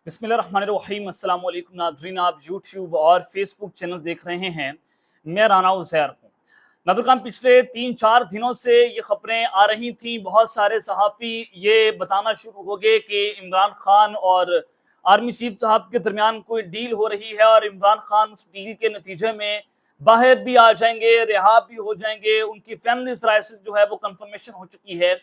बिस्मिल्लाहिर्रहमानिर्रहीम। अस्सलाम वालेकुम नाज़रीन, आप यूट्यूब और फेसबुक चैनल देख रहे हैं। मैं राना उज़ैर हूँ। नाज़रीन, पिछले 3-4 दिनों से ये खबरें आ रही थी, बहुत सारे सहाफ़ी ये बताना शुरू हो गए कि इमरान खान और आर्मी चीफ साहब के दरमियान कोई डील हो रही है और इमरान खान उस डील के नतीजे में बाहर भी आ जाएंगे, रिहा भी हो जाएंगे। उनकी फैमिली राय से जो है वो कंफर्मेशन हो चुकी है।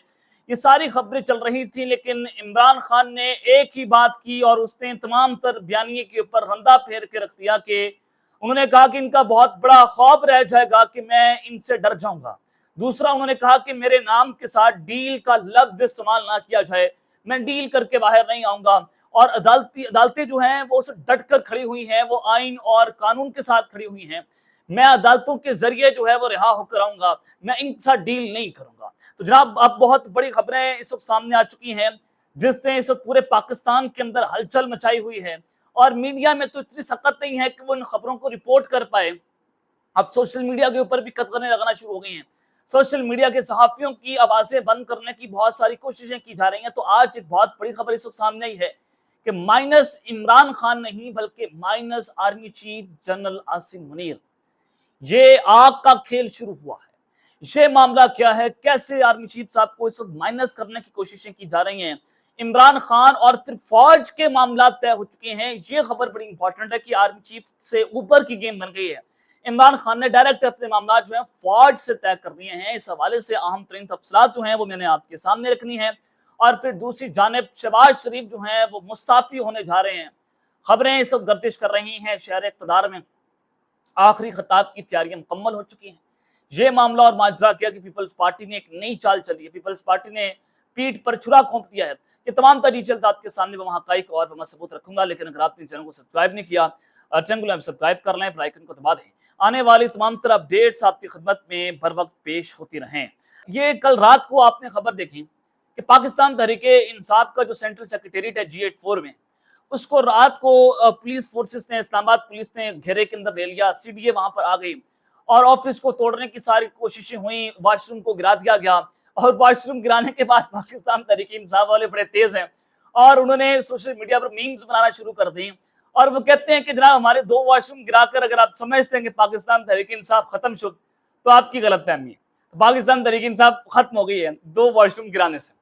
ये सारी खबरें चल रही थी, लेकिन इमरान खान ने एक ही बात की और उसने तमाम तर बयानिए के ऊपर रंदा फेर के रख दिया कि उन्होंने कहा कि इनका बहुत बड़ा खौफ रह जाएगा कि मैं इनसे डर जाऊंगा। दूसरा, उन्होंने कहा कि मेरे नाम के साथ डील का लफ्ज इस्तेमाल ना किया जाए, मैं डील करके बाहर नहीं आऊंगा। और अदालतें जो हैं वो उसे डट कर खड़ी हुई हैं, वो आइन और कानून के साथ खड़ी हुई हैं। मैं अदालतों के जरिए जो है वो रिहा होकर आऊंगा, मैं इनके साथ डील नहीं करूंगा। तो जनाब, अब बहुत बड़ी खबरें इस वक्त सामने आ चुकी हैं, जिससे इस वक्त पूरे पाकिस्तान के अंदर हलचल मचाई हुई है और मीडिया में तो इतनी सख्त नहीं है कि वो इन खबरों को रिपोर्ट कर पाए। अब सोशल मीडिया के ऊपर भी कतगने लगना शुरू हो गई हैं। सोशल मीडिया के सहाफियों की आवाजें बंद करने की बहुत सारी कोशिशें की जा रही हैं। तो आज एक बहुत बड़ी खबर इस वक्त सामने आई है कि माइनस इमरान खान नहीं, बल्कि minus army chief general Asim Munir, ये आग का खेल शुरू हुआ है। ये मामला क्या है, कैसे आर्मी चीफ साहब को इस वक्त माइनस करने की कोशिशें की जा रही हैं, इमरान खान और फिर फौज के मामला तय हो चुके हैं। ये खबर बड़ी इंपॉर्टेंट है कि आर्मी चीफ से ऊपर की गेम बन गई है। इमरान खान ने डायरेक्ट अपने मामला जो है फौज से तय कर दिए हैं। इस हवाले से अहम तरीन तफसीलात जो हैं वो मैंने आपके सामने रखनी है। और फिर दूसरी जानिब शहबाज शरीफ जो हैं वो मुस्ताफी होने जा रहे हैं। खबरें इस वक्त गर्दिश कर रही हैं शहर इक़्तिदार में आखिरी खिताब की तैयारियां मुकम्मल हो चुकी हैं। ये मामला और माजरा किया कि पीपल्स पार्टी ने एक नई चाल चली है। पीपल्स पार्टी ने पीठ पर छुरा घोंप दिया है। ये तमाम डिटेल्स आपके सामने वहाँ हकाइक और मैं सबूत रखूंगा। लेकिन अगर आपने चैनल को सब्सक्राइब नहीं किया, चैनल को सब्सक्राइब कर लें, आइकन को दबा दें। आने वाली तमाम तरह अपडेट्स आपकी खिदमत में बर वक्त पेश होती रहें। ये कल रात को आपने खबर देखी कि पाकिस्तान तहरीके इंसाफ का जो सेंट्रल सेक्रेटेरिएट है G84 में, उसको रात को पुलिस फोर्सेस ने, इस्लामाबाद पुलिस ने घेरे के अंदर ले लिया। CDA वहां पर आ गई और ऑफिस को तोड़ने की सारी कोशिशें हुई। वॉशरूम को गिरा दिया गया और वॉशरूम गिराने के बाद पाकिस्तान तहरीक इंसाफ वाले बड़े तेज हैं और उन्होंने सोशल मीडिया पर मीम्स बनाना शुरू कर दी। और वो कहते हैं कि जनाब, हमारे 2 वॉशरूम गिराकर अगर आप समझते हैं कि पाकिस्तान तहरीक इंसाफ खत्म शुद, तो आपकी गलतफहमी है। तो पाकिस्तान तहरीक इंसाफ खत्म हो गई है 2 वॉशरूम गिराने से।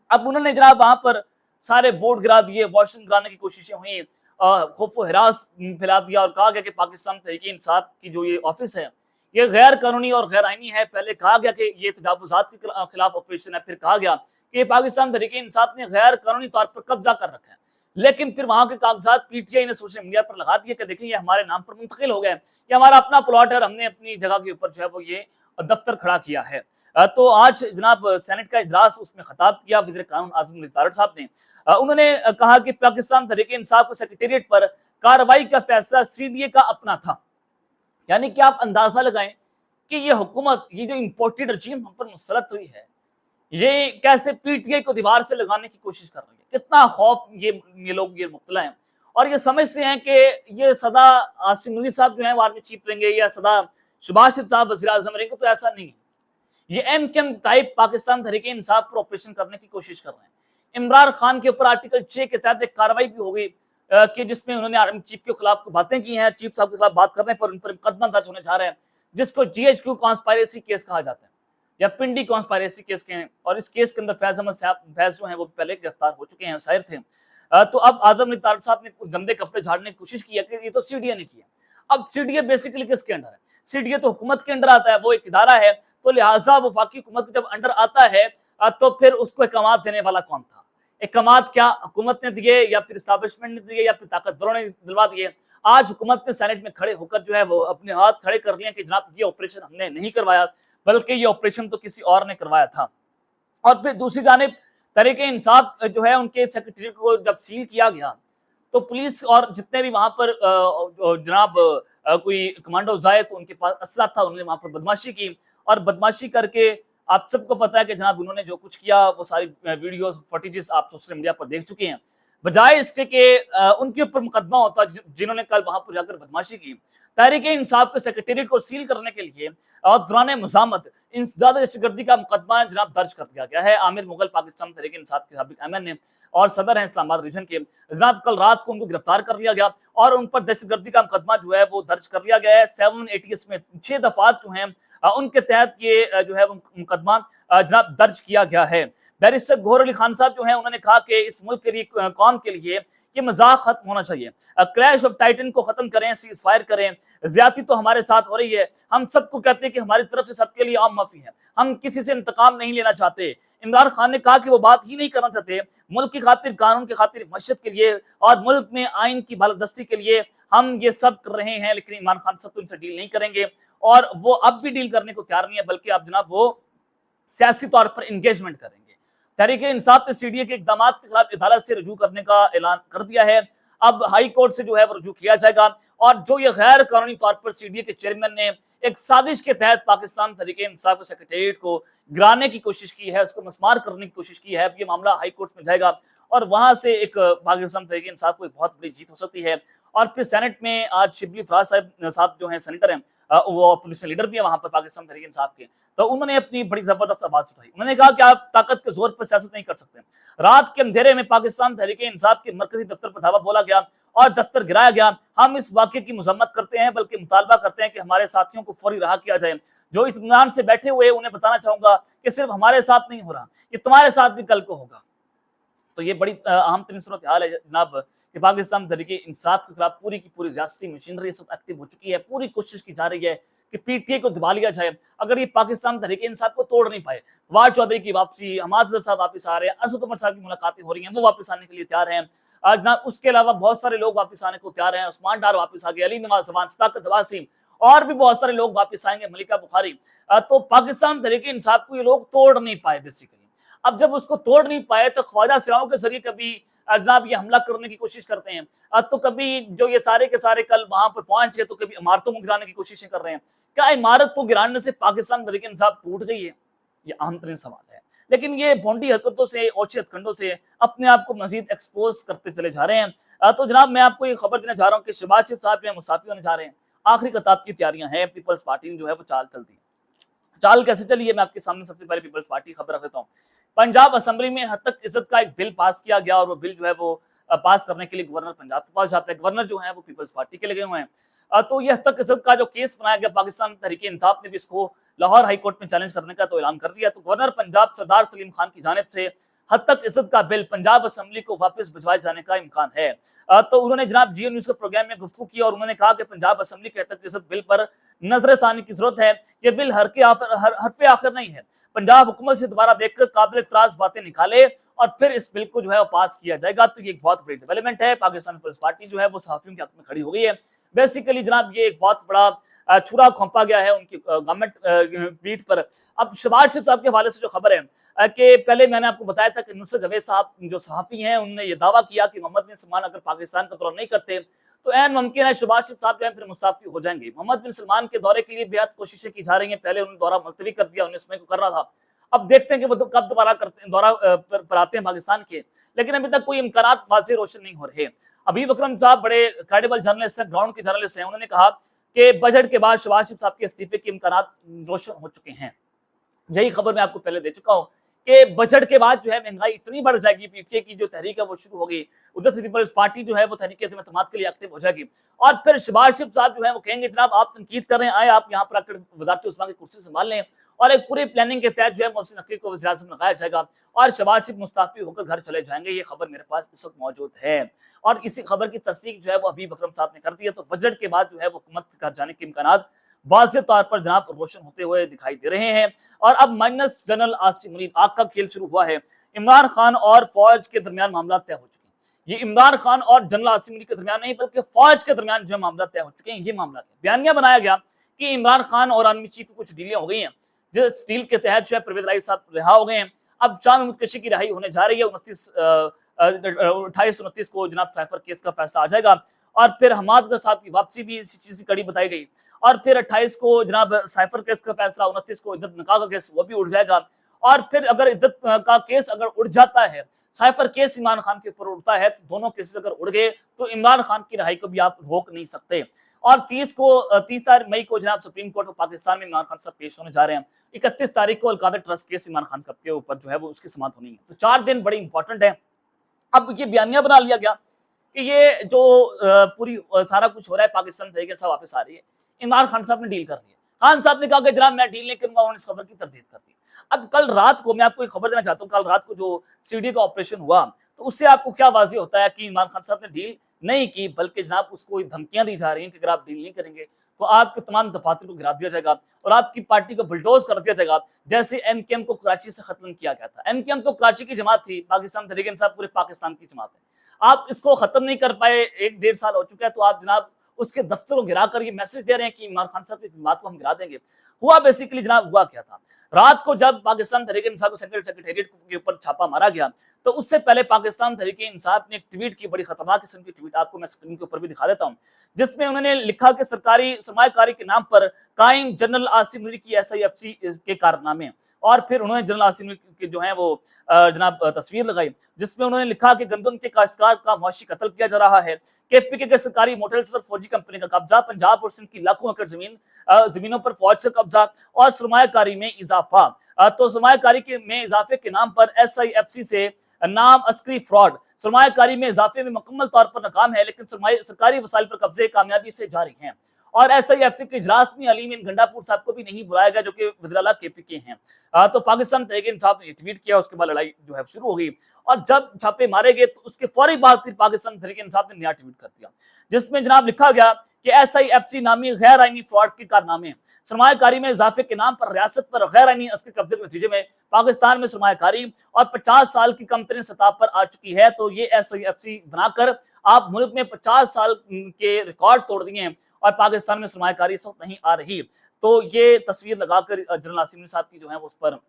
अब उन्होंने जनाब वहां पर सारे बोर्ड गिरा दिए, वॉशरूम गिराने की कोशिशें हुई, खौफ व हिरास फैला दिया और कहा गया कि पाकिस्तान तहरीक इंसाफ की जो ये ऑफिस है ये गैर कानूनी और गैर आईनी है। पहले कहा गया कि ये तजावुज़ात के खिलाफ ऑपरेशन है, फिर कहा गया कि पाकिस्तान तहरीक इंसाफ ने गैर कानूनी तौर पर कब्जा कर रखा है। लेकिन फिर वहां के कागजात PTI ने सोशल मीडिया पर लगा दिए कि देखिए ये हमारे नाम पर मुंतकिल हो गए, ये हमारा अपना प्लॉट है और हमने अपनी जगह के ऊपर जो है वो ये दफ्तर खड़ा किया है। तो आज जनाब सेनेट का इजलास, उसमें खिताब किया वज़ीर कानून आज़म मुनीर तारड़ साहब ने। उन्होंने कहा कि पाकिस्तान तहरीक इंसाफ के सेक्रेटेरिएट पर कार्रवाई का फैसला CDA का अपना था। यानी कि आप अंदाजा लगाएं कि ये हुकूमत, ये जो इम्पोर्टेड रजीम हम पर मुसलत हुई है, ये कैसे PTI को दीवार से लगाने की कोशिश कर रही है। कितना खौफ ये लोग ये मुब्तला हैं और ये समझते हैं कि ये सदा आसिम मुनीर साहब जो है वो आर्मी चीफ रहेंगे या सदा शहबाज शरीफ साहब वज़ीर आज़म रहेंगे। तो ऐसा नहीं है। ये एम टाइप पाकिस्तान तहरीक इंसाफ पर ऑपरेशन करने की कोशिश कर रहे हैं। इमरान खान के ऊपर आर्टिकल 6 के तहत एक कार्रवाई भी हो गई कि जिसमें उन्होंने आर्मी चीफ के खिलाफ बातें की हैं। चीफ साहब के खिलाफ बात करने पर उन पर मुकदमा दर्ज होने जा रहे हैं, जिसको GHQ कॉन्स्पायरेसी केस कहा जाता है या पिंडी कॉन्स्पायरेसी केस के हैं। और इस केस के अंदर फैज अहमद साहब फैज जो है वो पहले गिरफ्तार हो चुके हैं, शायर थे। तो अब आज़म मुनीर तारड़ साहब ने गंदे कपड़े झाड़ने की कोशिश की है कि ये तो CDA ने किया। अब CDA बेसिकली किसके अंडर है? CDA तो हुकूमत के अंडर आता है, वो एक इदारा है। तो लिहाजा वफाकी हुकूमत जब अंडर आता है तो फिर उसको इक़ामात देने वाला कौन था? इक़ामात क्या हुकूमत ने दिए या फिर एस्टैब्लिशमेंट ने दिए या फिर ताकतवरों ने दिलवा दिए? आज हुकूमत ने सेनेट में खड़े होकर जो है वो अपने हाथ खड़े कर लिए कि जनाब ये ऑपरेशन हमने नहीं करवाया, बल्कि ये ऑपरेशन तो किसी और ने करवाया था। और फिर दूसरी जानिब तहरीक इंसाफ जो है उनके सेक्रेटरी को जब सील किया गया तो पुलिस और जितने भी वहां पर जनाब कोई कमांडो आए तो उनके पास असला था, उन्होंने वहां पर बदमाशी की और बदमाशी करके आप सबको पता है कि जनाब उन्होंने जो कुछ किया वो सारी वीडियो फुटेजेस आप सोशल मीडिया पर देख चुके हैं। बजाय इसके कि उनके ऊपर मुकदमा होता जिन्होंने कल वहां पर जाकर बदमाशी की, तहरीक इंसाफ के सेक्रेटेरिएट को सील करने के लिए और दौरान मज़ामत इंसदाद दहशतगर्दी का मुकदमा जनाब दर्ज कर दिया गया है। आमिर मुगल पाकिस्तान तहरीक इंसाफ के साबिक एमएन ने और सदर हैं इस्लामाबाद रीजन के जनाब कल रात को उनको गिरफ्तार कर लिया गया और उन पर दहशतगर्दी का मुकदमा जो है वो दर्ज कर लिया गया है। 780 में 6 दफात जो हैं उनके तहत ये जो है वो मुकदमा जनाब दर्ज किया गया है। बैरिस्टर गौहर अली खान साहब जो है उन्होंने कहा कि इस मुल्क के लिए कौम के लिए ये मजाक खत्म होना चाहिए। क्लैश ऑफ टाइटन को खत्म करें, सीज फायर करें। ज्यादती तो हमारे साथ हो रही है, हम सबको कहते हैं कि हमारी तरफ से सबके लिए आम माफी है, हम किसी से इंतकाम नहीं लेना चाहते। इमरान खान ने कहा कि वो बात ही नहीं करना चाहते, मुल्क की खातिर, कानून की खातिर, मशत के लिए और मुल्क में आइन की बालादस्ती के लिए हम ये सब कर रहे हैं। लेकिन इमरान खान साहब तो इनसे डील नहीं करेंगे और वो अब भी डील करने को तैयार नहीं है, बल्कि अब जनाब वो सियासी तौर पर इंगेजमेंट करेंगे। तहरीक इंसाफ ने सीडीए के इकदाम के खिलाफ अदालत से रजू करने का ऐलान कर दिया है। अब हाई कोर्ट से जो है वो रजू किया जाएगा और जो ये गैर कानूनी तौर पर सीडीए के चेयरमैन ने एक साजिश के तहत पाकिस्तान तहरीक इंसाफ के सेक्रेटेरिएट को गिराने की कोशिश की है, उसको मस्मार करने की कोशिश की है। अब ये मामला हाई कोर्ट में जाएगा और वहां से एक पाकिस्तान तहरीक इंसाफ को एक बहुत बड़ी जीत हो सकती है। और फिर सेनेट में आज शिबली फराज साहब जो हैं सेनेटर हैं, वो अपोजिशन लीडर भी है वहां पर पाकिस्तान तहरीक इंसाफ के, तो उन्होंने अपनी बड़ी जबरदस्त आवाज उठाई। उन्होंने कहा कि आप ताकत के जोर पर सियासत नहीं कर सकते। रात के अंधेरे में पाकिस्तान तहरीक इंसाफ के मरकजी दफ्तर पर धावा बोला गया और दफ्तर गिराया गया। हम इस वाक़े की मजम्मत करते हैं, बल्कि मुतालबा करते हैं कि हमारे साथियों को फौरी रहा किया जाए। जो इत्मीनान से बैठे हुए उन्हें बताना चाहूंगा कि सिर्फ हमारे साथ नहीं हो रहा, ये तुम्हारे साथ भी कल को होगा। तो ये बड़ी अहम तरीन सूरत हाल है जनाब कि पाकिस्तान तहरीक इंसाफ के खिलाफ पूरी की पूरी रियासती मशीनरी सब एक्टिव हो चुकी है। पूरी कोशिश की जा रही है कि पीटीए को दबा लिया जाए। अगर ये पाकिस्तान तहरीक इंसाफ को तोड़ नहीं पाए, फवाद चौधरी की वापसी, हमाद साहब वापस आ रहे हैं, असद उमर साहब की मुलाकातें हो रही हैं, वो वापस आने के लिए तैयार हैं। जनाब उसके अलावा बहुत सारे लोग वापस आने को तैयार हैं। उस्मान डार वापस आ गए, अली नवाज जवान, सदाकत वासीम और भी बहुत सारे लोग वापस आएंगे, मलिका बुखारी। तो पाकिस्तान तहरीक इंसाफ को ये लोग तोड़ नहीं पाए बेसिकली। अब जब उसको तोड़ नहीं पाए तो ख्वाजा सिराओं के जरिए कभी जनाब ये हमला करने की कोशिश करते हैं, तो कभी जो ये सारे के सारे कल वहां पर पहुंच गए तो कभी इमारतों को गिराने की कोशिशें कर रहे हैं। क्या इमारत को गिराने से पाकिस्तान तहरीक इंसाफ टूट गई है? ये अहम तरीन सवाल है। लेकिन ये भोंडी हरकतों से, ओछे हथकंडों से अपने आप को मजीद एक्सपोज करते चले जा रहे हैं। तो जनाब मैं आपको ये खबर देना चाह रहा हूँ कि शहबाज शरीफ साहब जो है मुसाफिर होने जा रहे हैं। आखिरी कतार की तैयारियां हैं, पीपल्स पार्टी ने जो है वो चाल चलती है। चाल कैसे चली है मैं आपके सामने सबसे पहले पीपल्स पार्टी खबर रख देता हूँ। पंजाब असेंबली में हद तक इज्जत का एक बिल पास किया गया और वो बिल जो है वो पास करने के लिए गवर्नर पंजाब के पास जाता है। गवर्नर जो है वो पीपल्स पार्टी के लगे हुए हैं। तो ये हद तक इज्जत का जो केस बनाया गया, पाकिस्तान तहरीक इंसाफ ने भी इसको लाहौर हाई कोर्ट में चैलेंज करने का तो ऐलान कर दिया। तो गवर्नर पंजाब सरदार सलीम खान की जानिब से हद तक इज्जत का बिल पंजाब असेंबली को वापस भिजवाए जाने का इम्कान है। तो उन्होंने जनाब जियो न्यूज के प्रोग्राम में गुफ्तगू की और उन्होंने कहा कि पंजाब असेंबली के हद तक इज्जत बिल पर नजरसानी की जरूरत है। ये बिल हरफे आखिर नहीं है। पंजाब हुकूमत से दोबारा देखकर काबिल इतराज बातें निकाले और फिर इस बिल को जो है पास किया जाएगा। तो ये एक बहुत बड़ी डेवलपमेंट है। पाकिस्तान पीपल्स पार्टी जो है वो सहाफियों के हक में खड़ी हो गई है। बेसिकली जनाब ये एक बहुत बड़ा छुरा खोंपा गया है उनकी गवर्नमेंट पीठ पर। अब शहबाज शरीफ साहब के हवाले से जो खबर है कि पहले मैंने आपको बताया था कि नुसरत जवेद साहब जो सहाफी हैं उन्होंने ये दावा किया कि मोहम्मद बिन सलमान अगर पाकिस्तान का दौरा नहीं करते तो ऐन मुमकिन है शहबाज शरीफ साहब जो है फिर मुस्ताफी हो जाएंगे। मोहम्मद बिन सलमान के दौरे के लिए बेहद कोशिशें की जा रही हैं। पहले उन्होंने दौरा मुलतवी कर दिया, 19 मई को करना था। अब देखते हैं कि वो कब दोबारा करते दौरा पर आते हैं पाकिस्तान के, लेकिन अभी तक कोई इम्कान वाज़ेह रोशन नहीं हो रहे। अबीब अकरम साहब बड़े क्रेडिबल जर्नलिस्ट हैं, ग्राउंड के जर्नलिस्ट हैं। उन्होंने कहा कि बजट के बाद शहबाज शरीफ साहब के इस्तीफे के इम्कान रोशन हो चुके हैं। यही खबर मैं आपको पहले दे चुका हूँ कि बजट के बाद जो है महंगाई इतनी बढ़ जाएगी, पीटीए की जो तहरीक है वो शुरू हो गई, उधर से पीपल्स पार्टी जो है वो तहरीक एतमाद के लिए एक्टिव हो जाएगी और फिर शहबाज शरीफ साहब जो है वो कहेंगे जनाब आप तनकीद कर रहे हैं, आए आप यहाँ पर आकर वज़ारत उस्मा की कुर्सी संभाल लें और एक पूरी प्लानिंग के तहत जो है मोहसिन नकवी को वज़ीर आज़म लगाया जाएगा और शहबाज शरीफ मुस्ताफी होकर घर चले जाएंगे। ये खबर मेरे पास इस वक्त मौजूद है और इसी खबर की तस्दीक जो है वो हबीब अकरम साहब ने कर दी है। तो बजट के बाद जो है वो हुकूमत घर जाने के इम्कान वाज़ेह तौर पर जनाब रोशन होते हुए दिखाई दे रहे हैं। और अब माइनस जनरल आसिम मुनीर आग का खेल शुरू हुआ है। इमरान खान और फौज के दरमियान मामला तय हो चुके हैं। ये इमरान खान और जनरल आसिम मुनीर के दरमियान नहीं बल्कि फौज के दरमियान जो मामला तय हो चुके हैं। ये मामला बयानिया बनाया गया कि इमरान खान और आर्मी चीफ की कुछ डीलें हो गई हैं, जिस डील के तहत जो है परवेज राई साहब रिहा हो गए हैं। अब शाह महमूद कशी की रिहाई होने जा रही है। 28-29 को जनाब साइफर केस का फैसला आ जाएगा और फिर हमाद साहब की वापसी भी इसी चीज की कड़ी बताई गई और फिर 28 को जनाब साइफर केस का फैसला, 29 को इद्दत निकाह का केस वो भी उड़ जाएगा और फिर अगर इद्दत का केस अगर उड़ जाता है, साइफर केस इमरान खान के ऊपर उड़ता है, तो दोनों केसेस अगर उड़ गए तो इमरान खान की रिहाई को भी आप रोक नहीं सकते। اور 30 मई को जनाब सुप्रीम कोर्ट ऑफ पाकिस्तान में इमरान खान साहब पेश होने जा रहे हैं। 31 तारीख को अलकादा ट्रस्ट केस इमरान खान के ऊपर जो है वो उसकी समाअत होनी है। तो 4 दिन बड़ी इंपॉर्टेंट है। अब ये बयानिया बना लिया गया कि ये जो पूरी सारा कुछ हो रहा है पाकिस्तान तरीके से वापस आ रही है, इमरान खान साहब ने डील कर लिया। खान साहब ने कहा कि जनाब मैं डील नहीं करूंगा, उन्होंने इस खबर की तरदीद कर दी। अब कल रात को मैं आपको एक खबर देना चाहता हूँ, कल रात को जो सीडी का ऑपरेशन हुआ तो उससे आपको क्या वाज़ेह होता है कि इमरान खान साहब ने डील नहीं की, बल्कि जनाब उसको धमकियां दी जा रही हैं कि अगर आप डील नहीं करेंगे तो आपके तमाम दफातर को गिरा दिया जाएगा और आपकी पार्टी को बुलडोज कर दिया जाएगा, जैसे एमकेएम को कराची से खत्म किया गया था। एमकेएम तो कराची की जमात थी, पाकिस्तान तहरीक इंसाफ पूरे पाकिस्तान की जमात है। आप इसको खत्म नहीं कर पाए, 1-1.5 साल हो चुका है, तो आप जनाब उसके दफ्तर को गिरा कर ये मैसेज दे रहे हैं कि इमरान खान साहब की जमात को हम गिरा देंगे। हुआ बेसिकली जनाब हुआ क्या था, रात को जब पाकिस्तान तहरीक इंसाफ को सेक्रेटेरिएट के ऊपर छापा मारा गया तो उससे पहले पाकिस्तान तहरीक इंसाफ ने एक ट्वीट की, बड़ी खतरनाक किस्म की ट्वीट, आपको मैं स्क्रीन के ऊपर भी दिखा देता हूं, जिसमें उन्होंने लिखा कि सरकारी सरमायाकारी के नाम पर कायम जनरल आसिम मीर की SIFC के कारनामे, और फिर उन्होंने जनरल आसिम मीर की जो है वो जनाब तस्वीर लगाई, जिसमें उन्होंने लिखा कि गंदम के काश्तकार का मुआशी कत्ल किया जा रहा है, KPK के सरकारी मोटल्स पर फौजी कंपनी का कब्जा, पंजाब और सिंध की लाखों एकड़ जमीनों पर फौज से कब्जा और सरमायाकारी में इजाफा। तो सरमायाकारी में इजाफे के नाम पर SIFC से नाम अस्करी फ्रॉड, सरमायाकारी में इजाफे में मुकम्मल तौर पर नाकाम है, लेकिन सरकारी वसाइल पर कब्जे कामयाबी से जारी हैं। और SIFC के इजलास में अलीम गंडापुर साहब को भी नहीं बुलाया गया, जो कि वज़ीर-ए-आला KPK हैं। तो पाकिस्तान तहरीक इंसाफ ने ट्वीट किया, उसके बाद लड़ाई जो है शुरू हो गई, और जब छापे मारे गए तो उसके फौरी बाद फिर पाकिस्तान तहरीक इंसाफ ने नया ट्वीट कर दिया, जिसमें जनाब लिखा गया कि SIFC नामी गैर आईनी फ्रॉड के कारनामे, सरमायाकारी में इजाफे के नाम पर रियासत पर गैर आईनी अस्करी कब्जे के नतीजे में पाकिस्तान में सरमायाकारी और 50 साल की कंपनी सतह पर आ चुकी है। तो ये SIFC बनाकर आप मुल्क में 50 साल के रिकॉर्ड तोड़ दिए हैं और पाकिस्तान में सरमायाकारी इस वक्त नहीं आ रही। तो ये तस्वीर लगाकर जनरल आसिम मीर साहब की जो है उस पर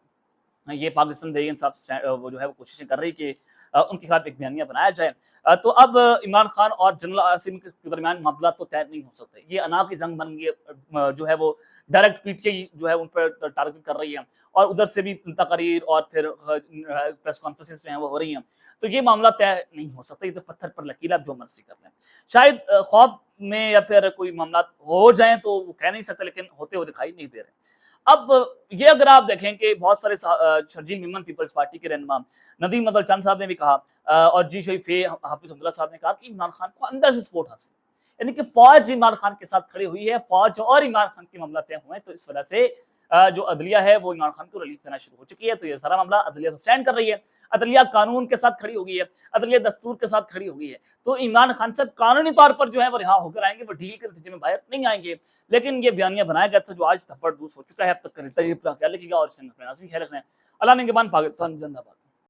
ये पाकिस्तान तहरीक इंसाफ वो जो है वो कोशिशें कर रही कि उनके खिलाफ एक बयानिया बनाया जाए। तो अब इमरान खान और जनरल आसिम के दरमियान मामला तो तय नहीं हो सकते, ये अना की जंग बन गई, जो है वो डायरेक्ट PTI जो है उन पर टारगेट कर रही है, और उधर से भी तकरीर और फिर प्रेस कॉन्फ्रेंसेस जो हैं वो हो रही हैं। तो ये मामला तय नहीं हो सकता, ये तो पत्थर पर लकीर, आप जो मर्जी कर लें। शायद खौफ में या फिर कोई मामला हो जाए तो वो कह नहीं सकते, लेकिन होते हुए दिखाई नहीं दे रहे। अब ये अगर आप देखें कि बहुत सारे शर्जील मेमन पीपल्स पार्टी के रहनुमा नदीम अदल चंद साहब ने भी कहा, और जी शरीफे हाफिज अब्दुल्ला साहब ने कहा कि इमरान खान को अंदर से सपोर्ट हासिल, यानी कि फौज इमरान खान के साथ खड़ी हुई है, फौज और इमरान खान के मामला तय हुए हैं। तो इस वजह से जो अदलिया है वो इमरान खान को रिलीफ देना शुरू हो चुकी है। तो ये सारा मामला अदलिया से स्टैंड कर रही है, अदलिया कानून के साथ खड़ी हो गई है, अदलिया दस्तूर के साथ खड़ी हो गई है। तो इमरान खान साहब कानूनी तौर पर जो है वो रिहा होकर आएंगे, वो डील के नतीजे में बाहर नहीं आएंगे, लेकिन ये बयानिया बनाया गया था जो आज धब्बड़दूस हो चुका है। अब तक ख्याल रखिएगा और ख्याल रखना है। अल्लाह ने के बाद पाकिस्तान जिंदाबाद।